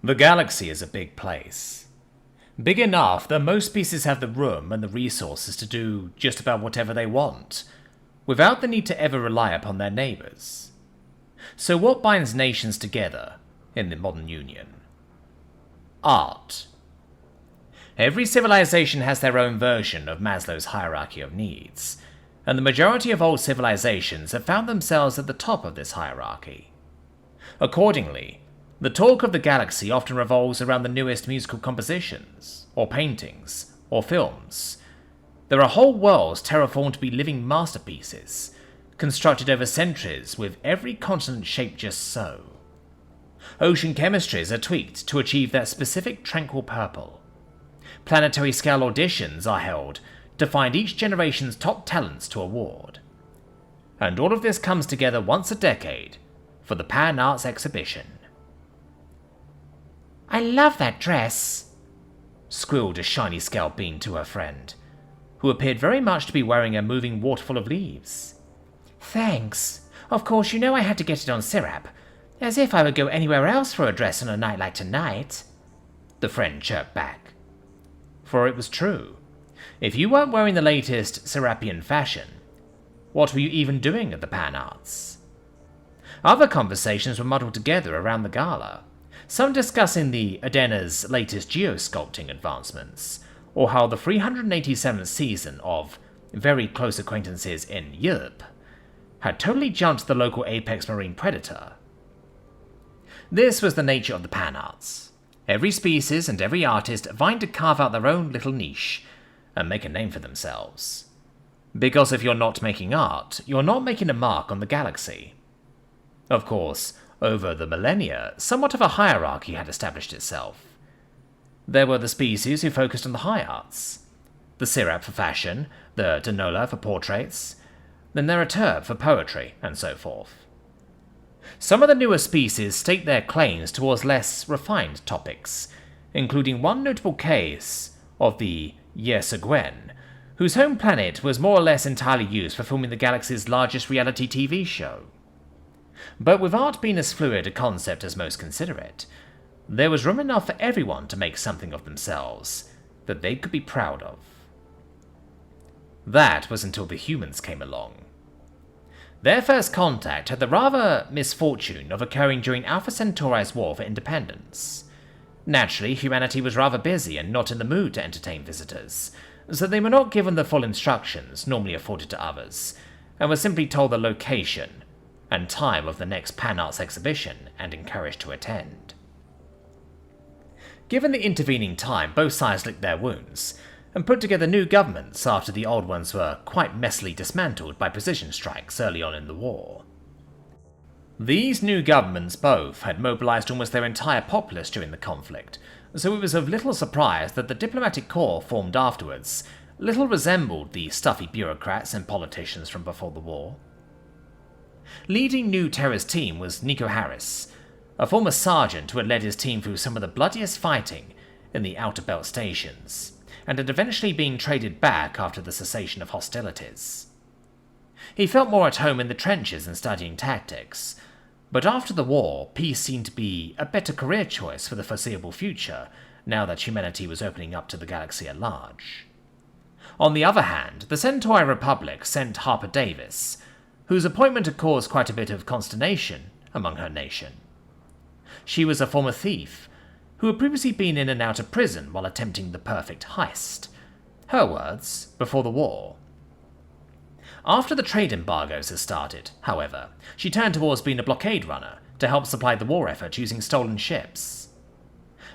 The galaxy is a big place. Big enough that most species have the room and the resources to do just about whatever they want, without the need to ever rely upon their neighbours. So what binds nations together in the modern union? Art. Every civilization has their own version of Maslow's hierarchy of needs, and the majority of old civilizations have found themselves at the top of this hierarchy. Accordingly, the talk of the galaxy often revolves around the newest musical compositions, or paintings, or films. There are whole worlds terraformed to be living masterpieces, constructed over centuries with every continent shaped just so. Ocean chemistries are tweaked to achieve that specific tranquil purple. Planetary scale auditions are held to find each generation's top talents to award. And all of this comes together once a decade for the Pan Arts Exhibition. "I love that dress," squealed a shiny scalp bean to her friend, who appeared very much to be wearing a moving waterfall of leaves. "Thanks. Of course, you know I had to get it on syrup. As if I would go anywhere else for a dress on a night like tonight," the friend chirped back. For it was true. If you weren't wearing the latest Serapian fashion, what were you even doing at the Pan Arts? Other conversations were muddled together around the gala, some discussing the Adena's latest geosculpting advancements, or how the 387th season of Very Close Acquaintances in Europe had totally jumped the local apex marine predator. This was the nature of the Pan Arts. Every species and every artist vying to carve out their own little niche and make a name for themselves. Because if you're not making art, you're not making a mark on the galaxy. Of course, over the millennia, somewhat of a hierarchy had established itself. There were the species who focused on the high arts, the Sirap for fashion, the Denola for portraits, the narrator for poetry, and so forth. Some of the newer species stake their claims towards less refined topics, including one notable case of the Yersagwen, whose home planet was more or less entirely used for filming the galaxy's largest reality TV show. But with art being as fluid a concept as most consider it, there was room enough for everyone to make something of themselves that they could be proud of. That was until the humans came along. Their first contact had the rather misfortune of occurring during Alpha Centauri's war for independence. Naturally, humanity was rather busy and not in the mood to entertain visitors, so they were not given the full instructions normally afforded to others, and were simply told the location and time of the next Pan Arts exhibition and encouraged to attend. Given the intervening time, both sides licked their wounds and put together new governments after the old ones were quite messily dismantled by precision strikes early on in the war. These new governments both had mobilized almost their entire populace during the conflict, so it was of little surprise that the diplomatic corps formed afterwards little resembled the stuffy bureaucrats and politicians from before the war. Leading New Terra's team was Nico Harris, a former sergeant who had led his team through some of the bloodiest fighting in the Outer Belt stations, and had eventually been traded back after the cessation of hostilities. He felt more at home in the trenches and studying tactics, but after the war, peace seemed to be a better career choice for the foreseeable future, now that humanity was opening up to the galaxy at large. On the other hand, the Centauri Republic sent Harper Davis, whose appointment had caused quite a bit of consternation among her nation. She was a former thief, who had previously been in and out of prison while attempting the perfect heist. Her words, before the war. After the trade embargoes had started, however, she turned towards being a blockade runner to help supply the war effort using stolen ships.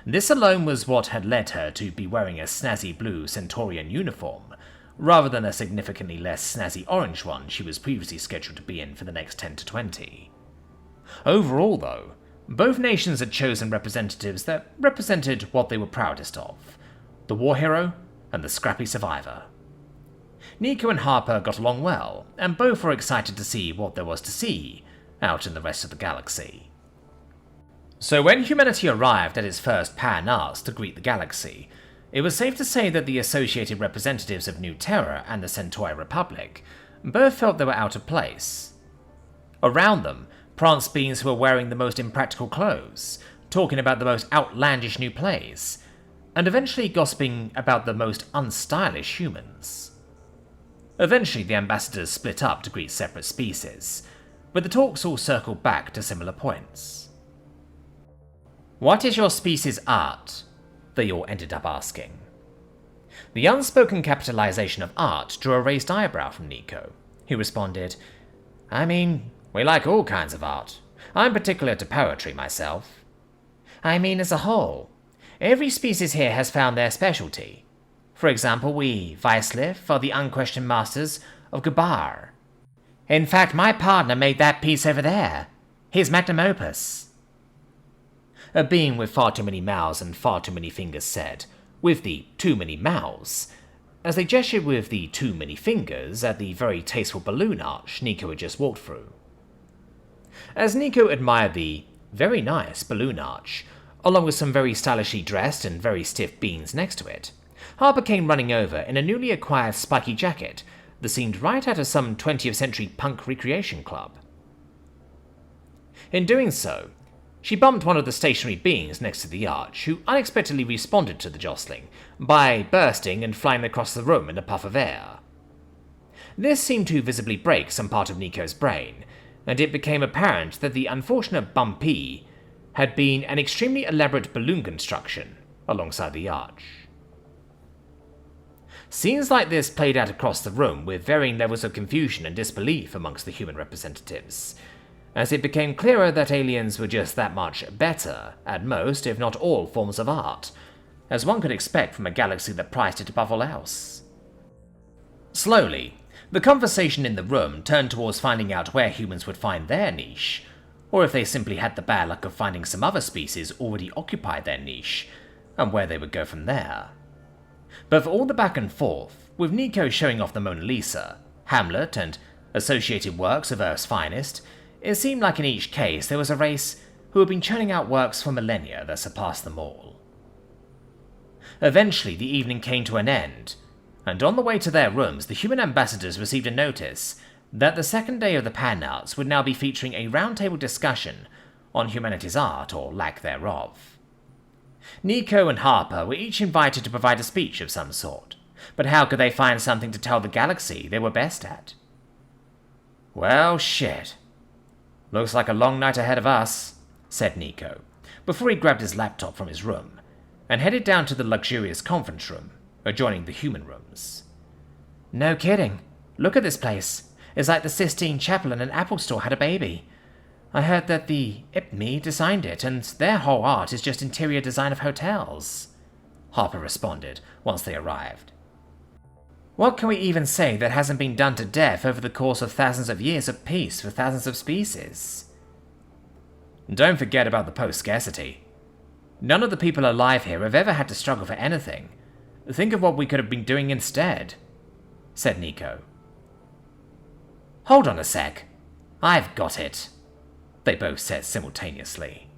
This alone was what had led her to be wearing a snazzy blue Centaurian uniform, rather than a significantly less snazzy orange one she was previously scheduled to be in for the next 10 to 20. Overall, though, both nations had chosen representatives that represented what they were proudest of, the war hero and the scrappy survivor. Nico and Harper got along well, and both were excited to see what there was to see out in the rest of the galaxy. So when humanity arrived at its first Pan Arts to greet the galaxy, it was safe to say that the associated representatives of New Terra and the Centauri Republic both felt they were out of place. Around them, pranced beings who were wearing the most impractical clothes, talking about the most outlandish new plays, and eventually gossiping about the most unstylish humans. Eventually, the ambassadors split up to greet separate species, but the talks all circled back to similar points. "What is your species' art?" they all ended up asking. The unspoken capitalization of art drew a raised eyebrow from Nico, who responded, "I mean, we like all kinds of art. I'm particular to poetry myself. I mean as a whole. Every species here has found their specialty. For example, we, Weislif, are the unquestioned masters of Gabar. In fact, my partner made that piece over there. His magnum opus." A being with far too many mouths and far too many fingers said, with the too many mouths, as they gestured with the too many fingers at the very tasteful balloon arch Nico had just walked through. As Nico admired the very nice balloon arch, along with some very stylishly dressed and very stiff beings next to it, Harper came running over in a newly acquired spiky jacket that seemed right out of some 20th century punk recreation club. In doing so, she bumped one of the stationary beings next to the arch, who unexpectedly responded to the jostling by bursting and flying across the room in a puff of air. This seemed to visibly break some part of Nico's brain, and it became apparent that the unfortunate bumpy had been an extremely elaborate balloon construction alongside the arch. Scenes like this played out across the room with varying levels of confusion and disbelief amongst the human representatives, as it became clearer that aliens were just that much better at most, if not all, forms of art, as one could expect from a galaxy that prized it above all else. Slowly, the conversation in the room turned towards finding out where humans would find their niche, or if they simply had the bad luck of finding some other species already occupy their niche, and where they would go from there. But for all the back and forth, with Nico showing off the Mona Lisa, Hamlet, and associated works of Earth's finest, it seemed like in each case there was a race who had been churning out works for millennia that surpassed them all. Eventually, the evening came to an end, and on the way to their rooms, the human ambassadors received a notice that the second day of the Pan-Arts would now be featuring a roundtable discussion on humanity's art, or lack thereof. Nico and Harper were each invited to provide a speech of some sort, but how could they find something to tell the galaxy they were best at? "Well, shit. Looks like a long night ahead of us," said Nico, before he grabbed his laptop from his room and headed down to the luxurious conference room adjoining the human rooms. "No kidding. Look at this place. It's like the Sistine Chapel and an Apple store had a baby. I heard that the IPMI designed it, and their whole art is just interior design of hotels," Harper responded once they arrived. "What can we even say that hasn't been done to death over the course of thousands of years of peace for thousands of species?" "Don't forget about the post-scarcity. None of the people alive here have ever had to struggle for anything. Think of what we could have been doing instead," said Nico. "Hold on a sec. I've got it," they both said simultaneously.